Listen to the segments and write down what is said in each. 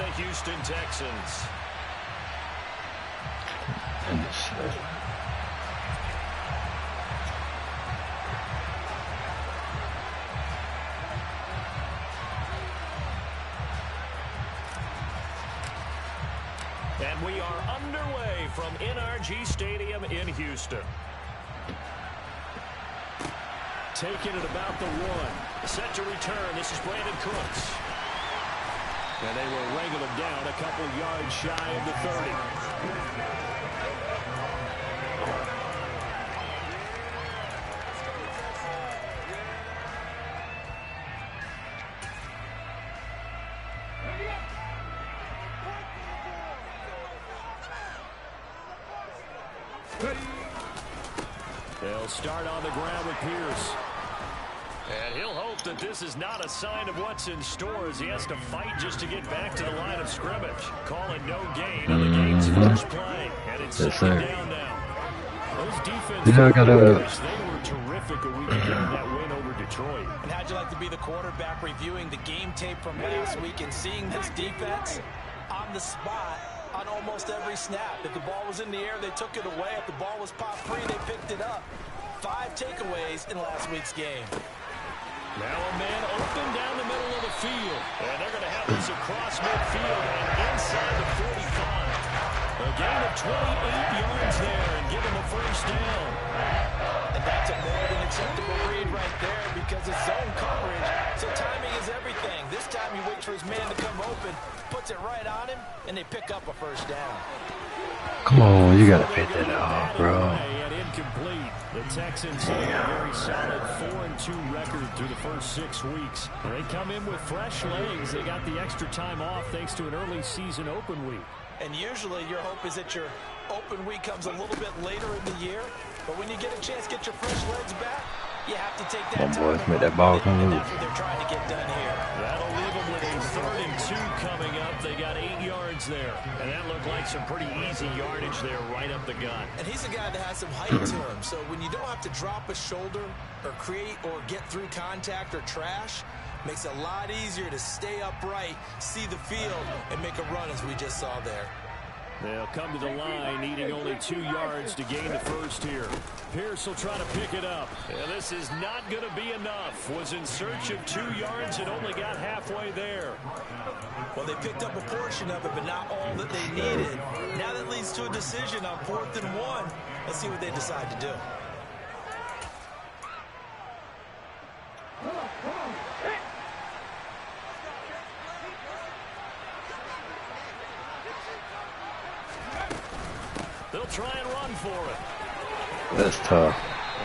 the Houston Texans. And we are underway from NRG Stadium in Houston. Taking it about the 1. Set to return. This is Brandon Cooks. And they will wrangle him down a couple yards shy of the 30. They'll start on the ground with Pierce. And he'll hope that this is not a sign of what's in store as he has to fight just to get back to the line of scrimmage. Calling no gain on the game's first play. And it's second down now. Those defensive players, they were terrific a week ago in that win over Detroit. And how'd you like to be the quarterback reviewing the game tape from last week and seeing this defense on the spot on almost every snap? If the ball was in the air, they took it away. If the ball was popped free, they picked it up. 5 takeaways in last week's game. Now a man open down the middle of the field. And they're going to have this across midfield and inside the 45. A gain of 28 yards there and give him a first down. And that's a more than acceptable read right there because it's zone coverage. So timing is everything. This time he waits for his man to come open, puts it right on him, and they pick up a first down. Come on, you got to pick that off, bro. Incomplete. The Texans have a very solid 4-2 record through the first 6 weeks. They come in with fresh legs. They got the extra time off thanks to an early season open week. And usually your hope is that your open week comes a little bit later in the year. But when you get a chance to get your fresh legs back, you have to take that time. Boys, make that ball come loose. That's what they're trying to get done here. That'll leave them with a 3rd and 2 coming up. They got 8 yards there. And that looked like some pretty easy yardage there right up the gut. And he's a guy that has some height to him. So when you don't have to drop a shoulder or create or get through contact or trash, makes it a lot easier to stay upright, see the field, and make a run as we just saw there. They'll come to the line, needing only 2 yards to gain the first here. Pierce will try to pick it up. And this is not going to be enough. Was in search of 2 yards and only got halfway there. Well, they picked up a portion of it, but not all that they needed. Now that leads to a decision on 4th and 1. Let's see what they decide to do. They'll try and run for it. That's tough.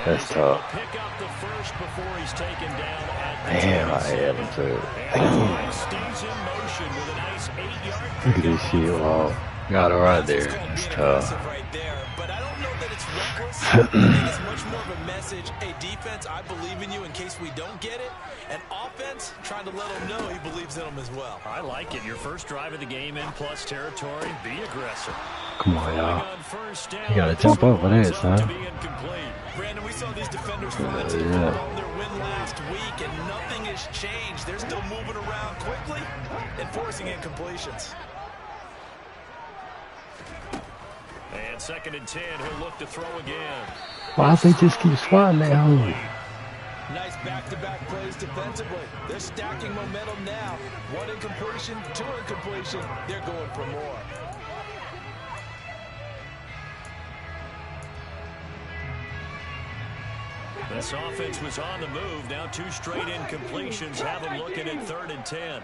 That's tough. Pick up the first before he's taken down at the Damn, I had him too. Damn. Stays in motion with a nice 8-yard. Look at this shit. Wow. Got it right there. It's tough. Right there, but I don't know that it's reckless. I think it's much more of a message. Hey, defense, I believe in you in case we don't get it. And offense, trying to let him know he believes in them as well. I like it. Your first drive of the game in plus territory. Be aggressive. Come on, y'all. You got to jump up for that, son. Brandon, we saw these defenders fight to on their win last week, and nothing has changed. They're still moving around quickly and forcing incompletions. And 2nd and 10, he'll look to throw again. Why they just keep swatting that home? Nice back-to-back plays defensively. They're stacking momentum now. 1 incompletion, 2 incompletion. They're going for more. This offense was on the move. Now 2 straight incompletions have them looking at 3rd and 10.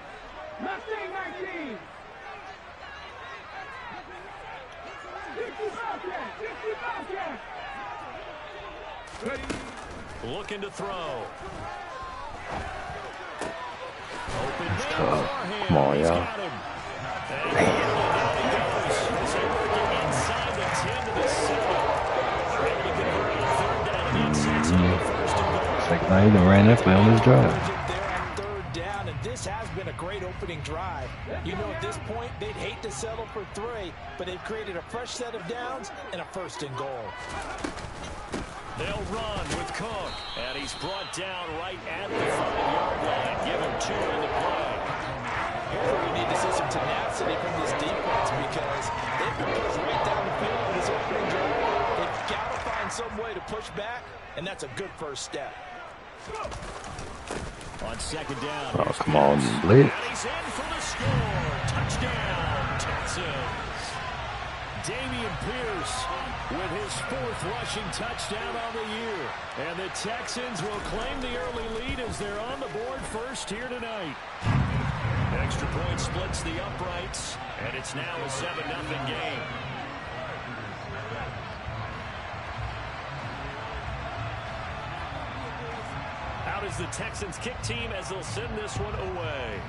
Looking to throw. Open man. Come on, y'all. Inside the 10 to the 7. Able to convert on 3rd down and 8 sets up the 1st and goal. It's like now he done ran that play on his drive. Third down, and this has been a great opening drive. You know, at this point, they'd hate to settle for 3, but they've created a fresh set of downs and a 1st and goal. They'll run with Cook, and he's brought down right at the 5-yard line. Give him 2 in the play. Here's where we need to see some tenacity because they've been pushed right down the field in this opening drive. They've got to find some way to push back, and that's a good first step. On second down. Oh, come on, blitz. And he's in for the score. Touchdown, Texans. Damian Pierce with his 4th rushing touchdown on the year. And the Texans will claim the early lead as they're on the board first here tonight. Extra point splits the uprights, and it's now a 7-0 game. Out is the Texans kick team as they'll send this one away.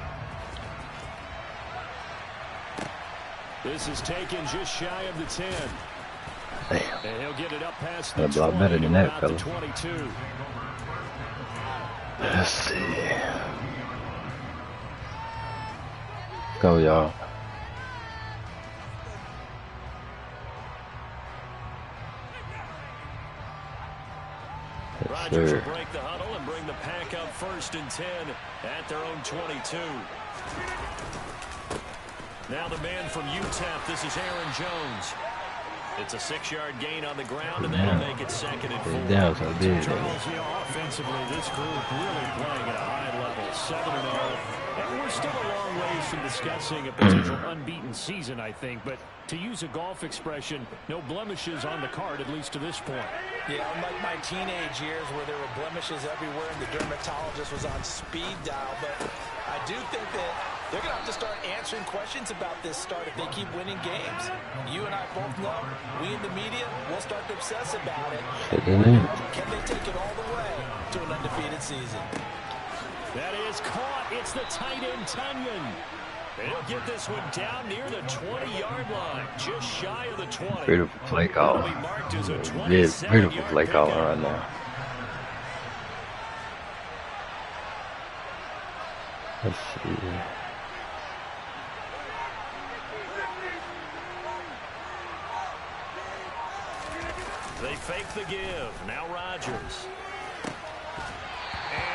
This is taken just shy of the 10. Damn. And he'll get it up past the 20 a lot better than that, fella. 22. Let's see. Go, y'all. Rodgers will break the huddle and bring the pack up 1st and 10 at their own 22. Now the man from UTEP, this is Aaron Jones. It's a 6-yard gain on the ground, and that'll make it 2nd and 4. Down so big. Charles, you know, offensively, this group really playing at a high level, 7-0. And we're still a long ways from discussing a potential unbeaten season, I think. But to use a golf expression, no blemishes on the card, at least to this point. Yeah, unlike my teenage years where there were blemishes everywhere and the dermatologist was on speed dial. But I do think that they're going to have to start answering questions about this start if they keep winning games. You and I both know, we in the media, will start to obsess about it. Can they take it all the way to an undefeated season? That is caught. It's the tight end, Tunyon. They'll get this one down near the 20-yard line, just shy of the 20. Beautiful play call. Beautiful play call right now. Let's see. They fake the give. Now Rodgers.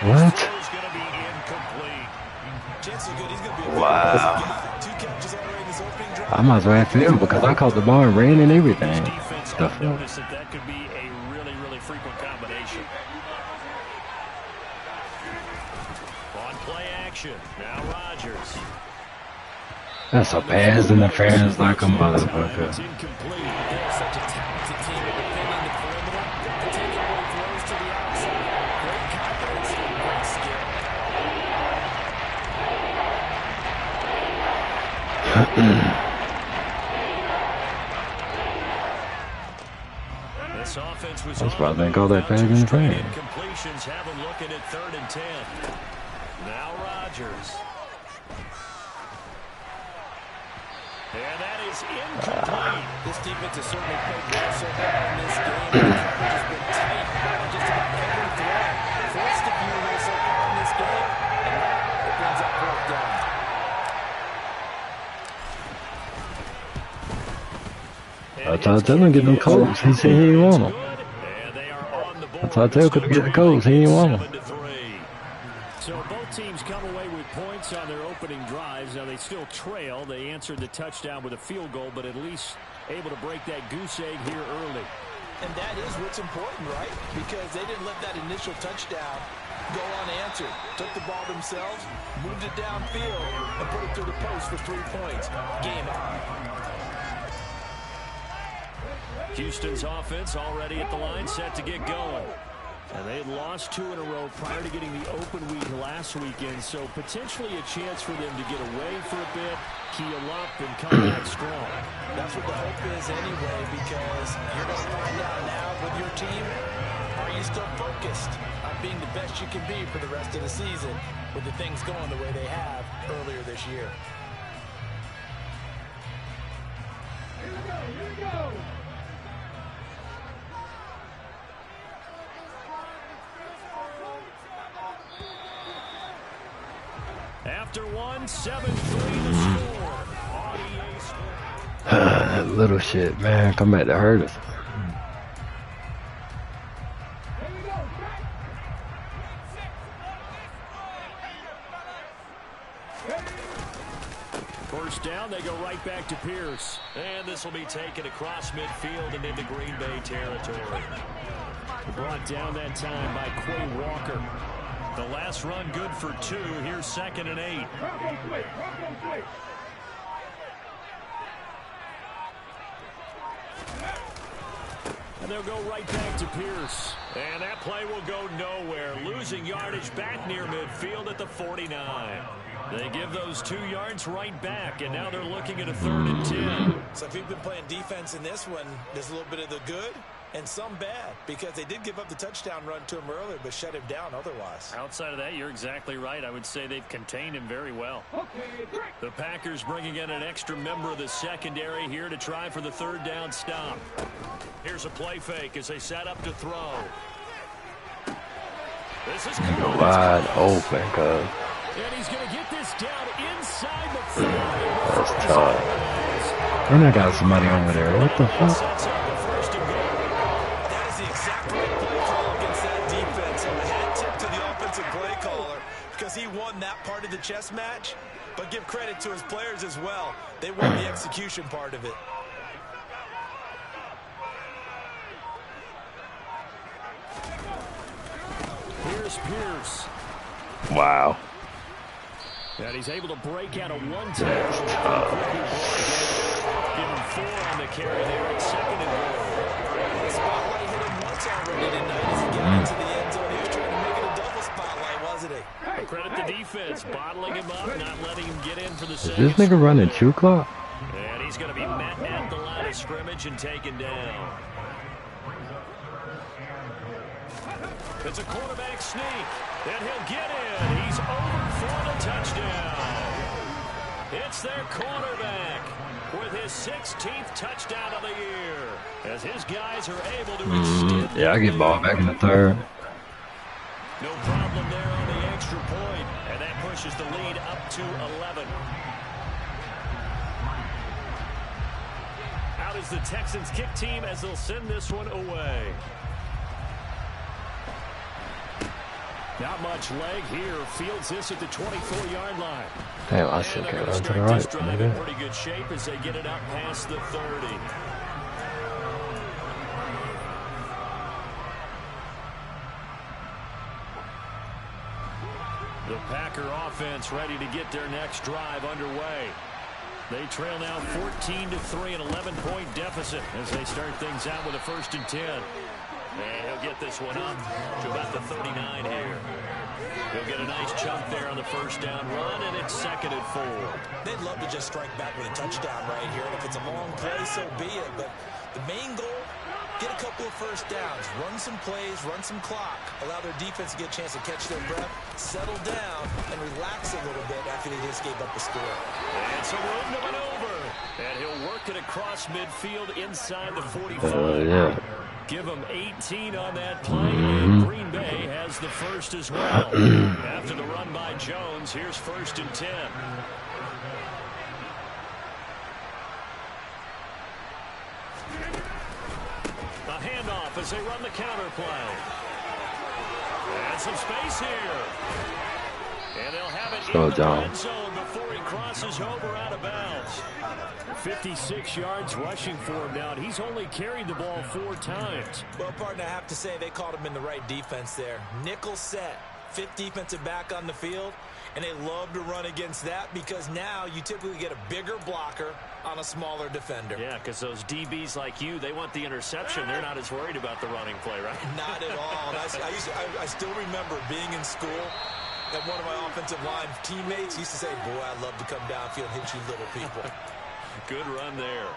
What? Gonna be incomplete. Wow. I might as well have failed because I caught the ball and ran and everything. Notice that could be a really frequent combination. On play action. Now Rodgers. That's a pass interference like a motherfucker. It's incomplete. They're such a talented team at defending the perimeter. Continually throws to the outside. Great confidence, great skill. This offense was that's why they call that pass interference. Incompletions have them looking at 3rd and 10. Now Rodgers. And that is incomplete. This defense has certainly played well so far in this game. The coverage has been tight on just about every throw. Forced a few away so far in this game, and now it brings up 4th down. I tried to tell him to get them Colts. He said he didn't want them. I tried to tell him to get the Colts. He didn't want them. So both teams come away with points on their opening drives. Now they still trail. They answered the touchdown with a field goal, but at least able to break that goose egg here early. And that is what's important, right? Because they didn't let that initial touchdown go unanswered. Took the ball themselves, moved it downfield, and put it through the post for 3 points. Game on. Houston's offense already at the line, set to get going. And they had lost 2 in a row prior to getting the open week last weekend, so potentially a chance for them to get away for a bit, keel up, and come back strong. That's what the hope is anyway, because you're going to find out now with your team, are you still focused on being the best you can be for the rest of the season with the things going the way they have earlier this year? Here we go, here we go. After 1-7-3 the score. That little shit, man, come back to hurt us. First down, they go right back to Pierce. And this will be taken across midfield and into Green Bay territory. Brought down that time by Quay Walker. The last run good for 2. Here's 2nd and 8. And they'll go right back to Pierce. And that play will go nowhere. Losing yardage back near midfield at the 49. They give those 2 yards right back, and now they're looking at a 3rd and 10. So if you've been playing defense in this one, there's a little bit of the good and some bad, because they did give up the touchdown run to him earlier, but shut him down otherwise. Outside of that, you're exactly right. I would say they've contained him very well. The Packers bringing in an extra member of the secondary here to try for the 3rd down stop. Here's a play fake as they set up to throw. This is wide open, cuz. And he's going to get this down inside the 5. That's tough. And I got somebody over there. What the fuck? That is the exact right play call against that defense. And a hat tip to the offensive play caller, because he won that part of the chess match. But give credit to his players as well. They won the execution part of it. Here's Pierce. Wow. And he's able to break out a 1-tackle. Give him 4 on the carry there at 2nd and goal. The spotlight hit him once already tonight as he got into the end zone. He was trying to make it a double spotlight, wasn't he? Credit the defense, bottling him up, not letting him get in for the Is this nigga running 2 clock? And he's going to be met at the line of scrimmage and taken down. It's a quarterback sneak, and he'll get in. He's over for the touchdown. It's their quarterback with his 16th touchdown of the year, as his guys are able to extend. Yeah, I get ball back in the 3rd. No problem there on the extra point, and that pushes the lead up to 11. Out is the Texans kick team as they'll send this one away. Not much leg here. Fields this at the 24-yard line. Damn, I still can't run to the right. In pretty good shape as they get it up past the 30. The Packer offense ready to get their next drive underway. They trail now 14-3, an 11-point deficit as they start things out with a 1st and 10. And he'll get this one up to about the 39 here. He'll get a nice chunk there on the 1st down run, and it's 2nd and 4. They'd love to just strike back with a touchdown right here, and if it's a long play, so be it. But the main goal, get a couple of 1st downs, run some plays, run some clock, allow their defense to get a chance to catch their breath, settle down, and relax a little bit after they just gave up a score. And so room to maneuver, and he'll work it across midfield inside the 45. Yeah. Give him 18 on that play, and Green Bay has the 1st as well. After the run by Jones, here's 1st and 10. A handoff as they run the counter play. And some space here. And they'll have it in the red zone before he crosses over out of bounds. 56 yards rushing for him now, and he's only carried the ball 4 times. Well, partner, I have to say they called him in the right defense there. Nickel set, 5th defensive back on the field, and they love to run against that because now you typically get a bigger blocker on a smaller defender. Yeah, because those DBs like you, they want the interception. They're not as worried about the running play, right? Not at all. I still remember being in school, and one of my offensive line teammates used to say, boy, I love to come downfield and hit you little people. Good run there.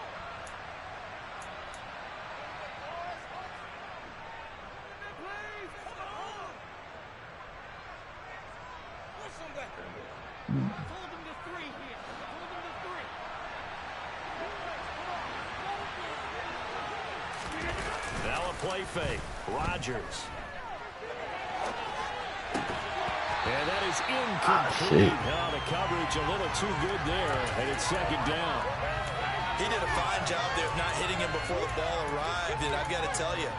Now a play fake. Rodgers. And that is incomplete. Now the coverage a little too good there, and it's 2nd down. He did a fine job there of not hitting him before the ball arrived, and I've got to tell you,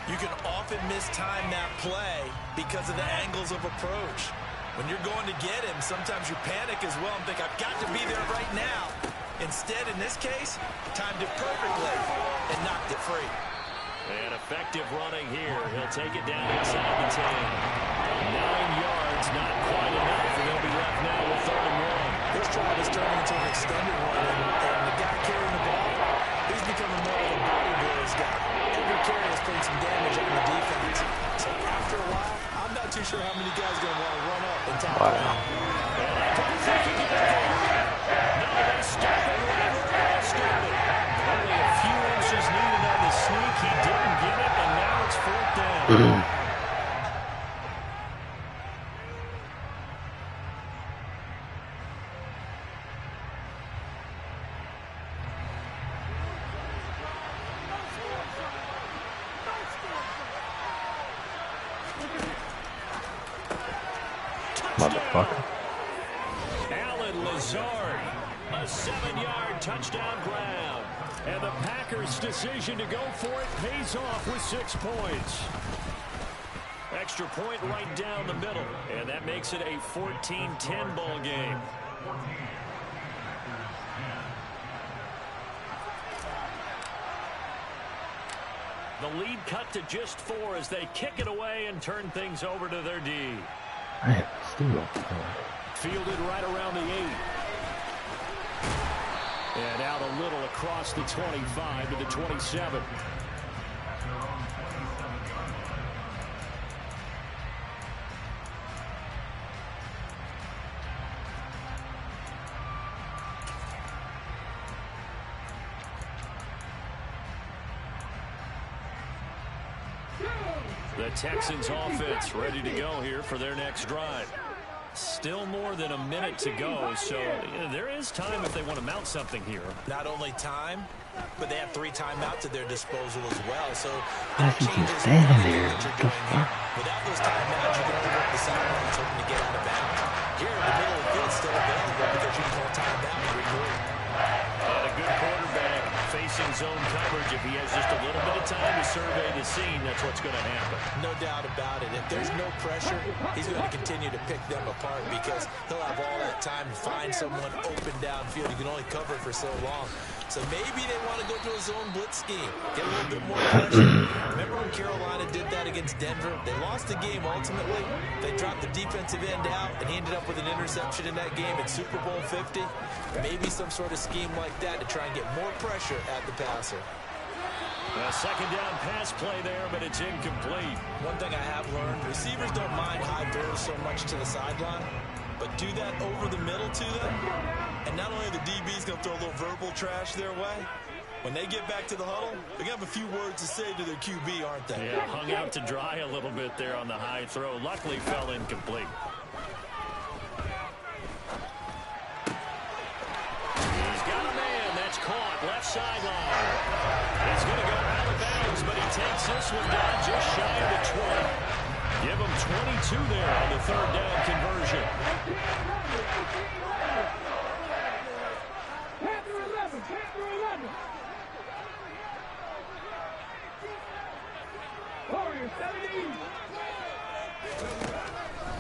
you can often mistime that play because of the angles of approach. When you're going to get him, sometimes you panic as well and think, I've got to be there right now. Instead, in this case, timed it perfectly and knocked it free. And effective running here. He'll take it down inside the 10. 9 yards, not quite enough, and they'll be left now with 3rd and 1. This drive is turning into an extended one, and the guy carrying the ball, he's becoming more of a body boys guy. Every carry is putting some damage on the defense. So after a while, I'm not too sure how many guys are going to want to run up and tackle him. And I don't think he can get there. No, they stop it right where they started. Only a few inches needed on the sneak. He didn't get it, and now it's 4th down. Motherfucker. Alan Lazard, a 7-yard touchdown grab. And the Packers' decision to go for it pays off with 6 points. Extra point right down the middle, and that makes it a 14-10 ball game. The lead cut to just 4 as they kick it away and turn things over to their D. Man, still. Fielded right around the 8. And out a little across the 25 to the 27. The Texans offense ready to go here for their next drive. Still more than a minute to go, so there is time if they want to mount something here. Not only time, but they have 3 timeouts at their disposal as well. So Why is he just standing there? What the fuck? without those timeouts, you can only work the sidelines hoping to get out of bounds. Here in the middle of the field, still available because you can call timeout and regroup. And a good quarterback facing zone coverage. If he has just a little bit of time to survey the scene, that's what's going to happen. No doubt about it. If there's no pressure, he's going to continue to pick them apart because he'll have all that time to find someone open downfield. You can only cover for so long. So maybe they want to go to a zone blitz scheme, get a little bit more pressure. Remember when Carolina did that against Denver? They lost the game ultimately. They dropped the defensive end out, and he ended up with an interception in that game in Super Bowl 50. Maybe some sort of scheme like that to try and get more pressure at the passer. A second down pass play there, but it's incomplete. One thing I have learned, receivers don't mind high throws so much to the sideline, but do that over the middle to them, and not only are the DBs going to throw a little verbal trash their way, when they get back to the huddle, they're going to have a few words to say to their QB, aren't they? Yeah, hung out to dry a little bit there on the high throw. Luckily fell incomplete. He's got a man that's caught left sideline. He's going to go out of bounds, but he takes this one down just shy of the 20. Give him 22 there on the 3rd down conversion.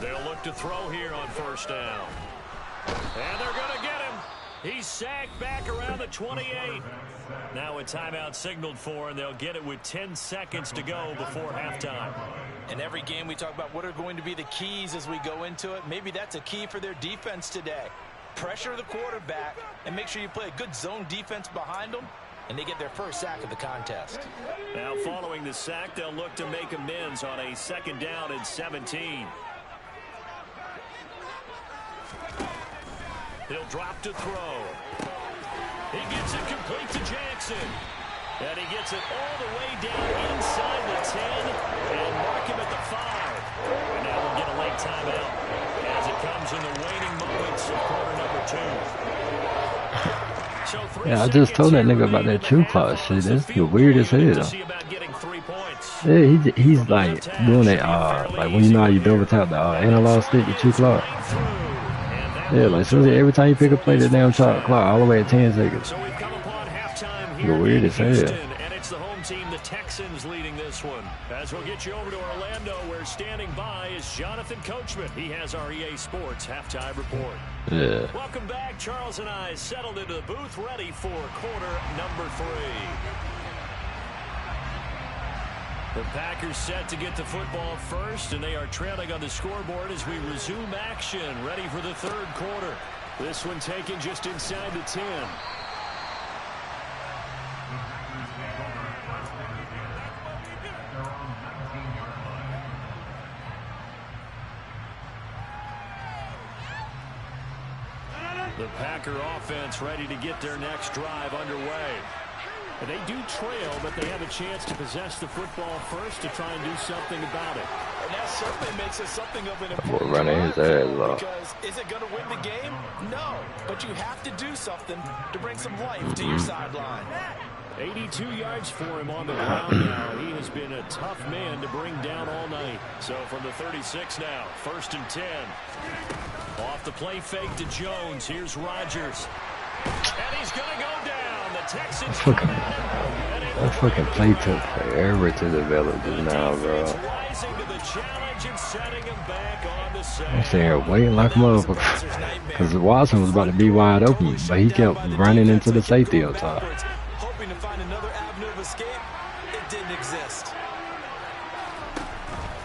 They'll look to throw here on 1st down. And they're going to get him. He's sacked back around the 28. Now a timeout signaled for, and they'll get it with 10 seconds to go before halftime. In every game we talk about what are going to be the keys as we go into it. Maybe that's a key for their defense today. Pressure the quarterback and make sure you play a good zone defense behind them, and they get their first sack of the contest. Now following the sack, they'll look to make amends on a 2nd down and 17. He'll drop to throw. He gets it complete to Jackson. And he gets it all the way down inside the 10 and mark him at the 5. And now we'll get a late timeout as it comes in the waning moments of quarter number 2. So Yeah, I just told that nigga about that True Claw shit. That's weird as hell. Yeah, he's like doing it like when you know how you double tap the analog stick, the True Claw. Yeah, like so every time you pick up play the damn clock all the way at 10 seconds. You're weird as hell. And it's the home team, the Texans, leading this one. As we'll get you over to Orlando, where standing by is Jonathan Coachman. He has our EA Sports halftime report. Yeah. Welcome back. Charles and I settled into the booth, ready for quarter number 3. The Packers set to get the football first, and they are trailing on the scoreboard as we resume action, ready for the third quarter. This one taken just inside the 10. The Packer offense ready to get their next drive underway. They do trail, but they have a chance to possess the football first to try and do something about it. And that certainly makes it something of an important running his ass off. Because is it going to win the game? No. But you have to do something to bring some life to your sideline. 82 yards for him on the ground now. He has been a tough man to bring down all night. So from the 36 now, 1st and 10. Off the play fake to Jones. Here's Rodgers. And he's going to go down. The Texans. That fucking play took forever to develop just now, bro. I'm sitting here waiting like a motherfucker. Because Watson was about to be wide open, but he kept running into the safety up top. Hoping to find another avenue of escape. It didn't exist.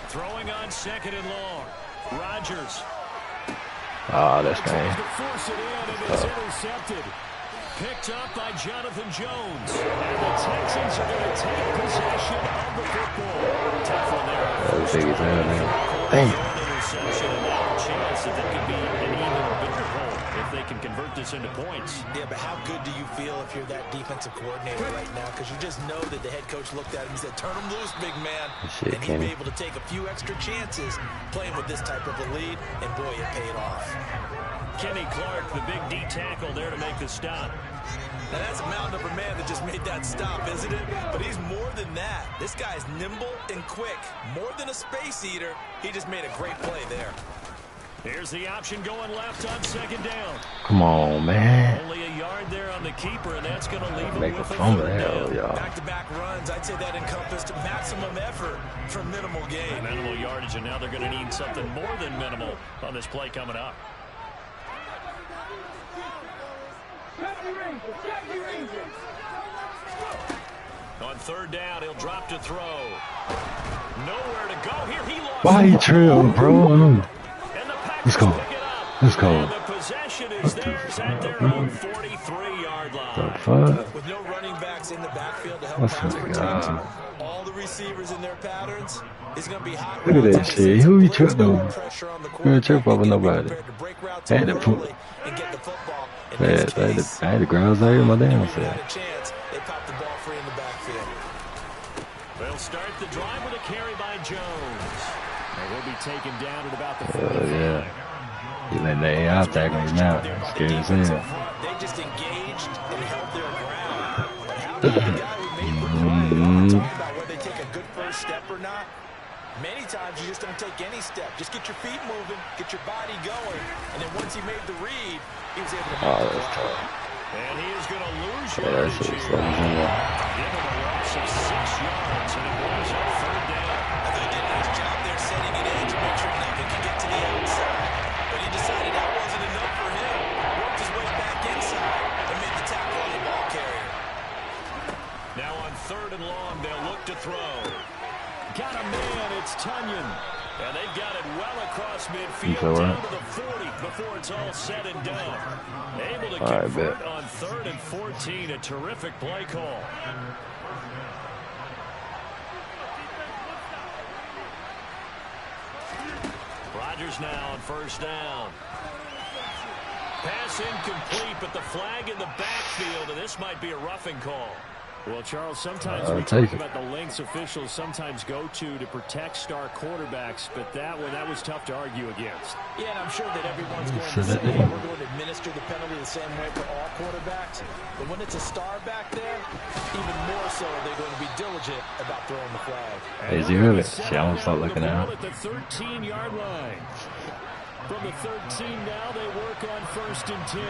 Throwing on 2nd and long. Rodgers. Ah, that's game. Force it in, and it's intercepted. Picked up by Jonathan Jones. And the Texans are going to take possession of the football. Tough one there. That was big as hell, man. Damn. Interception, and now a chance that there could be an even bigger hole if they can convert this into points. Yeah, but how good do you feel if you're that defensive coordinator right now? Because you just know that the head coach looked at him and said, turn him loose, big man. Shit, and he'd be able to take a few extra chances playing with this type of a lead, and boy, it paid off. Kenny Clark, the big D tackle there to make the stop. Now that's a mountain of a man that just made that stop, isn't it? But he's more than that. This guy's nimble and quick. More than a space eater. He just made a great play there. Here's the option going left on 2nd down. Come on, man. Only a yard there on the keeper, and that's going to leave him Make a with fumble, hell, y'all. Back-to-back runs, I'd say that encompassed maximum effort for minimal gain. Minimal yardage, and now they're going to need something more than minimal on this play coming up. On 3rd down, he'll drop to throw. Nowhere to go here. He lost. Why you trail, bro? And the Let's go. Let's go. And the possession is theirs at their own 43-yard line. The fuck? With no running backs in the backfield to help What's pass that protect, guy? all the receivers in their patterns, it's going to be hot. Look at that shit. Who he tripped over? Who ain't tripped over nobody? Had to put. I had to ground out here my damn self. They popped the ball free in the backfield. They'll start the drive with a carry by Jones. And he'll be taken down at about the 45. Yeah. He letting the AI tag on him now. Scared as hell. They just engaged and held their ground. But how did the guy who made the play talk about whether they take a good first step or not? Many times you just don't take any step. Just get your feet moving, get your body going, and then once he made the read, he was able to make the that's tough. And he is going to lose That's yardage here. what Give him a loss of 6 yards, and it was on 3rd down. I thought he did a nice job there setting it in to make sure nothing could get to the outside. But he decided that wasn't enough for him. Worked his way back inside and made the tackle on the ball carrier. Now on 3rd and long, they'll look to throw. Got a man, it's Tunyon. And they've got it well across midfield down to the 40 before it's all said and done. Able to convert on 3rd and 14. A terrific play call. Rodgers now on 1st down. Pass incomplete, but the flag in the backfield, and this might be a roughing call. Well, Charles, sometimes we talk about the lengths officials sometimes go to protect star quarterbacks, but that was tough to argue against. Yeah, and I'm sure that everyone's going to say we're going to administer the penalty the same way for all quarterbacks. But when it's a star back there, even more so they're going to be diligent about throwing the flag. Hey, zero it. See, I won't start looking out. At the 13-yard line. From the 13 now, they work on 1st and 10.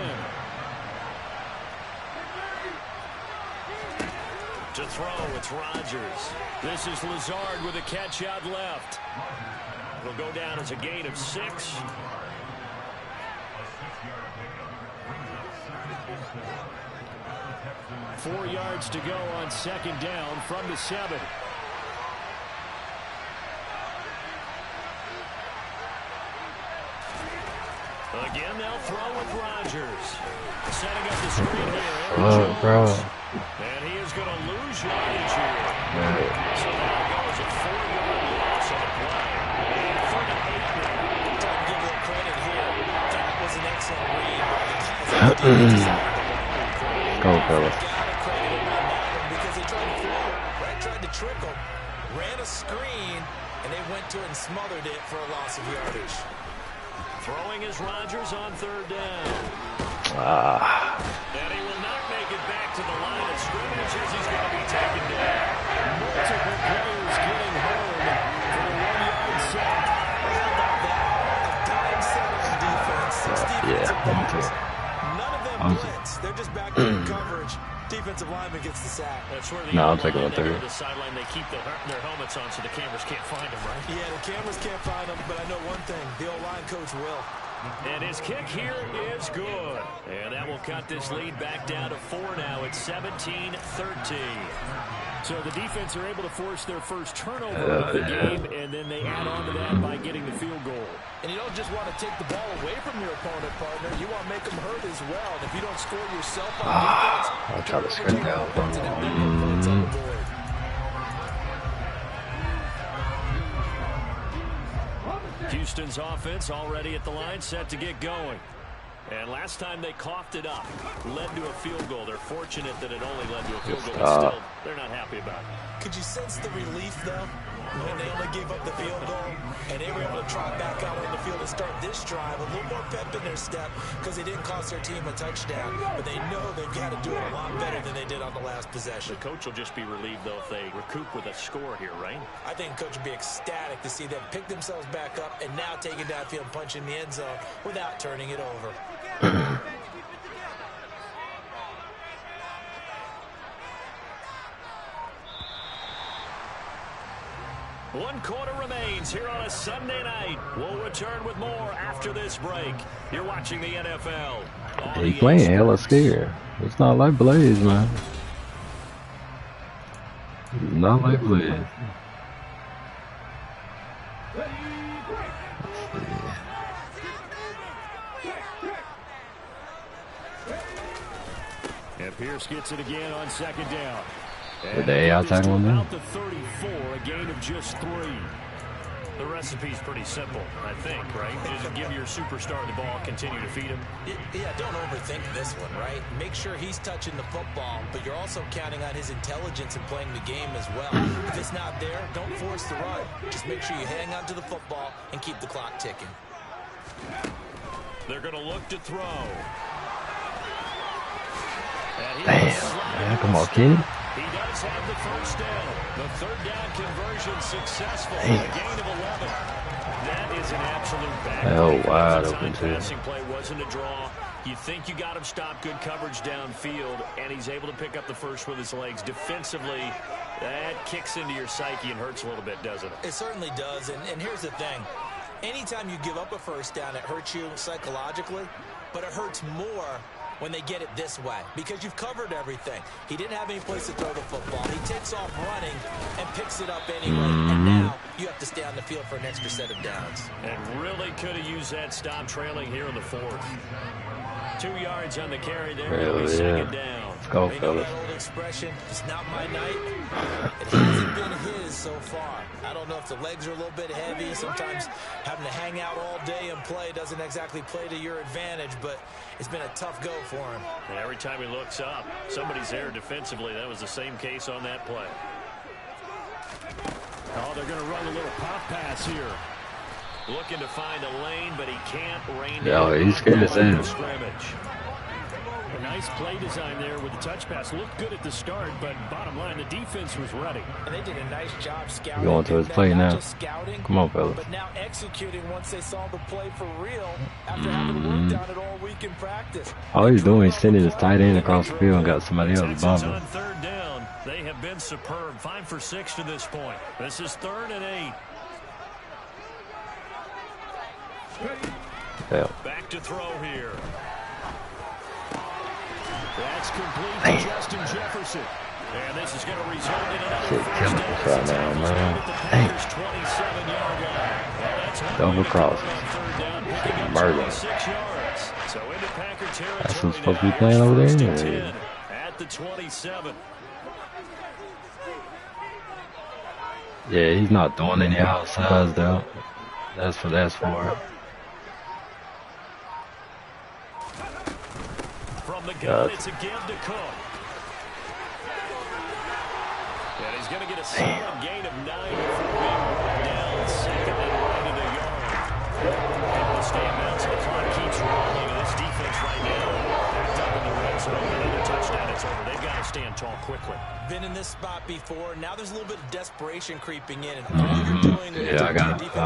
To throw, it's Rodgers. This is Lazard with a catch out left. It'll go down as a gain of 6. Four yards to go on second down from the 7. Again, they'll throw with Rodgers. Setting up the screen here. Oh, bro. And he is going to lose yardage here. So now it goes a 4-yard loss on the play. For the 8 now. Time to give a little credit here. That was an excellent read by the defense. Go, fellas. Because they tried to throw, right? Tried to trick him. Ran a screen, and they went to it and smothered it for a loss of yardage. Throwing is Rodgers on 3rd down. And he will not make it back to the line of scrimmage as he's going to be taken down. Multiple players getting home for the 1-yard sack. How about that? A dime set on defense. 6 defensive backs. None of them blitz. They're just back in coverage. Defensive lineman gets the sack. That's where the I'll take it on 3rd. The sideline, they keep their helmets on so the cameras can't find them, right? Yeah, the cameras can't find them, but I know one thing. The O-line coach will. And his kick here is good. And that will cut this lead back down to 4 now. It's 17-13. So the defense are able to force their first turnover of the game, and then they add on to that by getting the field goal. And you don't just want to take the ball away from your opponent, partner. You want to make them hurt as well. And if you don't score yourself on defense, I'll try to screen out. Houston's offense already at the line, set to get going. And last time they coughed it up, led to a field goal. They're fortunate that it only led to a field goal, but still, they're not happy about it. Could you sense the relief, though, when they only gave up the field goal and they were able to trot back out on the field and start this drive? A little more pep in their step because they didn't cost their team a touchdown, but they know they've got to do it a lot better than they did on the last possession. The coach will just be relieved, though, if they recoup with a score here, right? I think the coach would be ecstatic to see them pick themselves back up and now take it downfield and punch in the end zone without turning it over. One quarter remains here on a Sunday night. We'll return with more after this break. You're watching the NFL. He playing hella scared. It's not like Blaze, man. It's not like Blaze. And Pierce gets it again on 2nd down. Did the AI tackle him out to 34, a gain of just 3. The recipe's pretty simple, I think, right? Just give your superstar the ball, continue to feed him. Yeah, don't overthink this one, right? Make sure he's touching the football, but you're also counting on his intelligence in playing the game as well. If it's not there, don't force the run. Just make sure you hang on to the football and keep the clock ticking. They're going to look to throw. Damn, man, come on, Kenny. He does have the first down. The 3rd down conversion successful. A gain of 11. That is an absolute bad. Oh, wide open too. Passing play wasn't a draw. You think you got him stopped, good coverage downfield, and he's able to pick up the first with his legs. Defensively, that kicks into your psyche and hurts a little bit, doesn't it? It certainly does, and here's the thing. Anytime you give up a first down, it hurts you psychologically, but it hurts more when they get it this way, because you've covered everything. He didn't have any place to throw the football. He takes off running and picks it up anyway, and now you have to stay on the field for an extra set of downs. And really could have used that stop trailing here in the 4th. 2 yards on the carry there. Really, 2nd down. Let's go, They know fellas. that old expression, it's not my night. It hasn't been his so far. I don't know if the legs are a little bit heavy. Sometimes having to hang out all day and play doesn't exactly play to your advantage, but it's been a tough go for him. And every time he looks up, somebody's there defensively. That was the same case on that play. Oh, they're going to run a little pop pass here. Looking to find a lane, but he can't rein Yeah, he's scared as hell. scrimmage. A nice play design there with the touch pass. Looked good at the start, but bottom line, the defense was ready. And they did a nice job scouting. Going to his play now. Scouting, Come on, fellas. but now executing once they saw the play for real after having worked on it all week in practice. All he's doing is sending his tight end across the field and got somebody else Texans bombing. on 3rd down. They have have been superb. 5 for 6 to this point. This is 3rd and 8. Yeah. Back to throw here. That's complete to Justin Jefferson. And this is going to result in another first down. Right now, man. Double cross. Murder. So into Packer territory. That's what's supposed to be playing over there anyway. At the 27. Yeah, he's not doing any outsides though. That's for it. From the gun, it's again to Cook. And he's going to get a solid gain of 9 before being brought down. 2nd and right in the yard. Able to stay in bounds. The clock keeps rolling. And this defense right now backed up in the red zone. Another touchdown. It's over. They've got to stand tall quickly. Been in this spot before. Now there's a little bit of desperation creeping in. And all you're doing yeah, I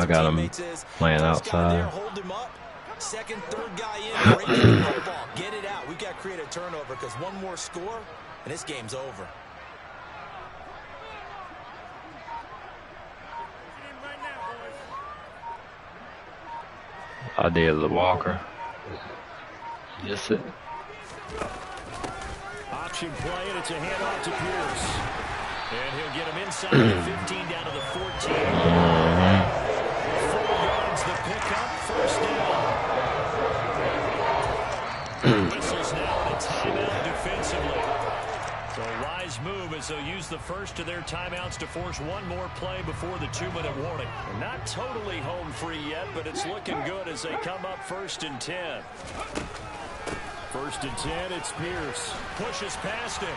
got him playing outside. Hold him up. 2nd, 3rd guy in. Break the football. Get it out. We've got to create a turnover because one more score and this game's over. I did the Walker. Yes, it. Option play, and it's a handoff to Pierce. And he'll get him inside the 15 down to the 14. 4 yards, the pickup, first down. Whistles now, and a timeout defensively. So a wise move as they'll use the first of their timeouts to force one more play before the 2-minute warning. Not totally home free yet, but it's looking good as they come up 1st and 10. 1st and 10, it's Pierce. Pushes past him.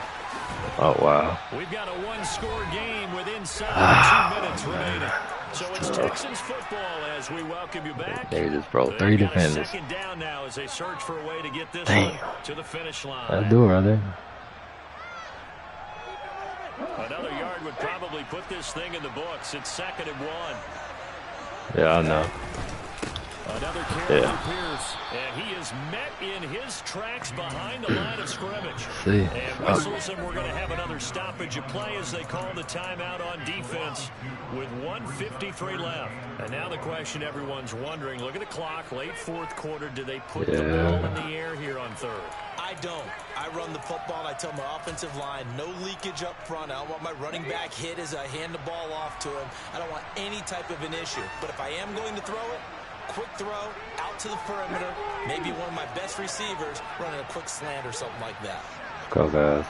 Oh, wow. We've got a 1-score game with inside 2 minutes remaining. So it's Texans football as we welcome you back. They just broke 3 defenders. 2nd down now as they search for a way to get this one to the finish line. That'll do it right there. Another yard would probably put this thing in the books. It's 2nd and 1. Yeah, I know. Another carry for Pierce, and he is met in his tracks behind the line of scrimmage. And whistles, and we're going to have another stoppage of play as they call the timeout on defense with 1:53 left. And now the question everyone's wondering, look at the clock, late 4th quarter, do they put the ball in the air here on 3rd? I don't. I run the football, and I tell my offensive line, no leakage up front. I don't want my running back hit as I hand the ball off to him. I don't want any type of an issue. But if I am going to throw it, quick throw, out to the perimeter, maybe one of my best receivers running a quick slant or something like that. Go, guys.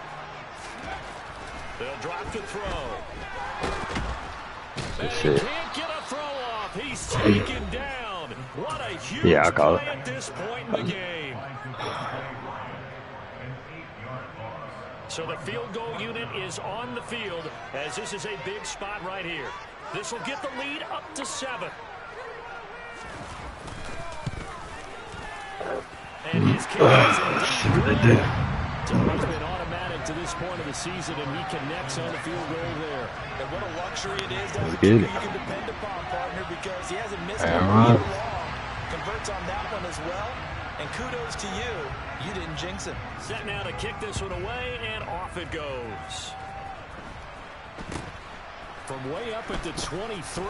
They'll drop the throw. Good He shit. can't get a throw off. He's taken down. What a huge play at this point in the game. So the field goal unit is on the field as this is a big spot right here. This will get the lead up to 7. And his kick is indeed it's been automatic to this point of the season, and he connects on the field goal there. And what a luxury it is to have a you can depend upon, partner, because he hasn't missed it all long. Converts on that one as well. And kudos to you. You didn't jinx him. Set now to kick this one away, and off it goes. From way up at the 23.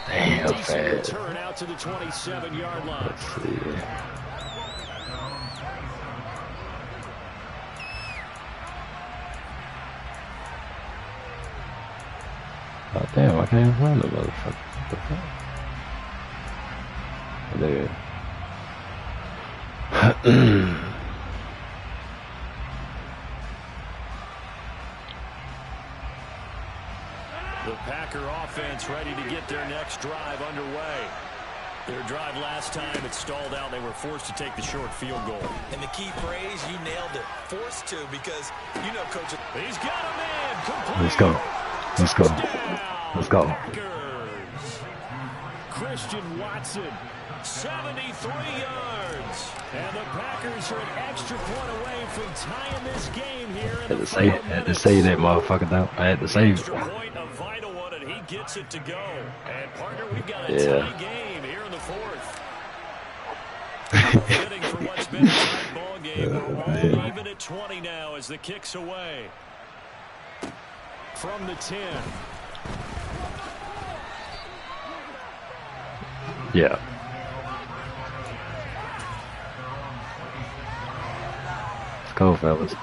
Damn, decent return out to the 27-yard line. Let's see. Oh, damn, I can't find the motherfucker. What the fuck? There. The Packer offense ready to get their next drive underway. Their drive last time, it stalled out. They were forced to take the short field goal. And the key phrase, you nailed it. Forced to, because you know, Coach. He's got a man. Complete. Let's go. Let's go. Let's go. Packers. Christian Watson, 73 yards. And the Packers are an extra point away from tying this game here. Had to say that motherfucker though. I had to save it. Extra point, a vital one, and he gets it to go. And partner, we've got a tie game here in the 4th. Fitting for what's been a tight ball game. We're all even at 20 now as the kick's away. from the 10. Yeah. Let's go, fellas.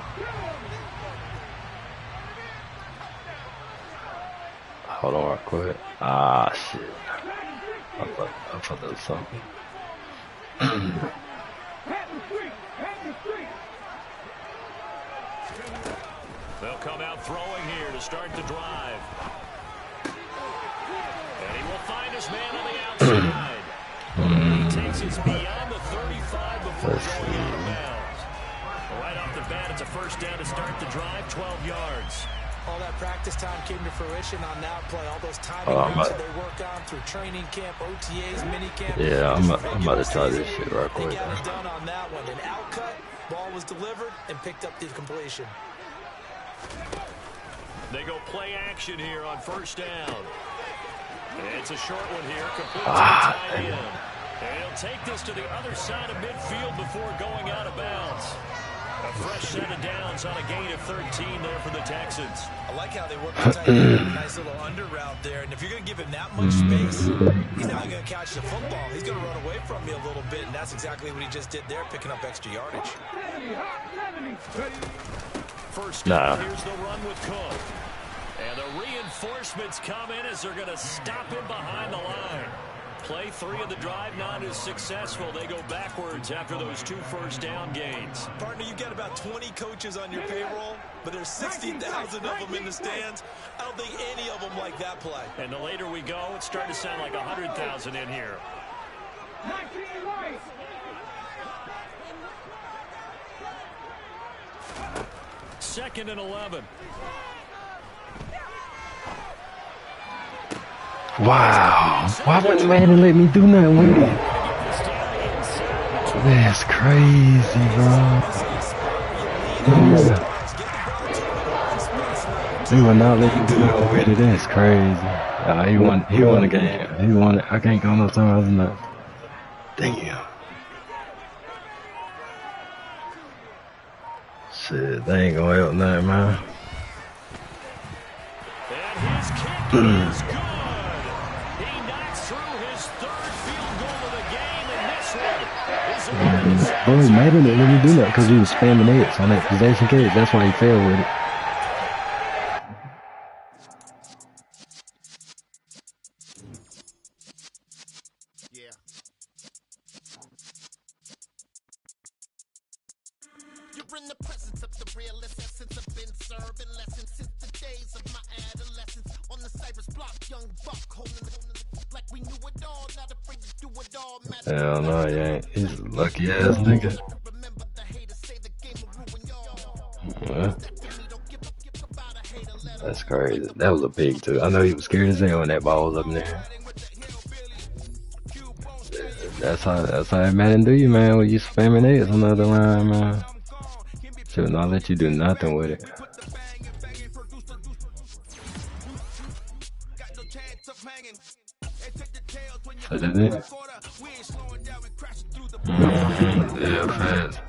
Hold on real quick. Ah, shit. I thought that was something. They'll come out throwing here to start the drive. And he will find his man on the outside. He takes us beyond the 35 before going out of bounds. Right off the bat, it's a first down to start the drive, 12 yards. All that practice time came to fruition on that play. All those timing routes that they work on through training camp, OTAs, mini camp. Yeah, I'm about to try this shit right quick. They got it done on that one. An outcut, ball was delivered, and picked up the completion. They go play action here on first down. It's a short one here, complete to the tight end. And he'll take this to the other side of midfield before going out of bounds. A fresh set of downs on a gain of 13 there for the Texans. I like how they work the tight end. Nice little under route there. And if you're going to give him that much space, he's not going to catch the football. He's going to run away from you a little bit, and that's exactly what he just did there, picking up extra yardage. First down, here's the run with Cook. And the reinforcements come in as they're going to stop him behind the line. Play 3 of the drive not as successful. They go backwards after those 2 first down gains. Partner, you've got about 20 coaches on your payroll, but there's 60,000 of them in the stands. I don't think any of them like that play. And the later we go, it's starting to sound like 100,000 in here. Second and 11. Wow. Why wouldn't Madden let me do nothing with it? That's crazy, bro. He will not let you do nothing with it. That's crazy. He won the game. He won it. I can't go no time other than that. Damn. Shit, they ain't gonna help nothing, man. And his kick is good. He knocks through his 3rd field goal of the game, and this one is Bro, Madden didn't let me do that because he was spamming X on that possession catch. That's why he failed with it. Hell no, he ain't. He's a lucky ass nigga. That's crazy. That was a pig too. I know he was scared as hell when that ball was up in there. That's how Madden do you, man. When you spamming X on the other line, man. Should not let you do nothing with it. So that's it. Yeah, fast.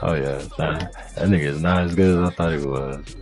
Oh yeah, that nigga is not as good as I thought he was.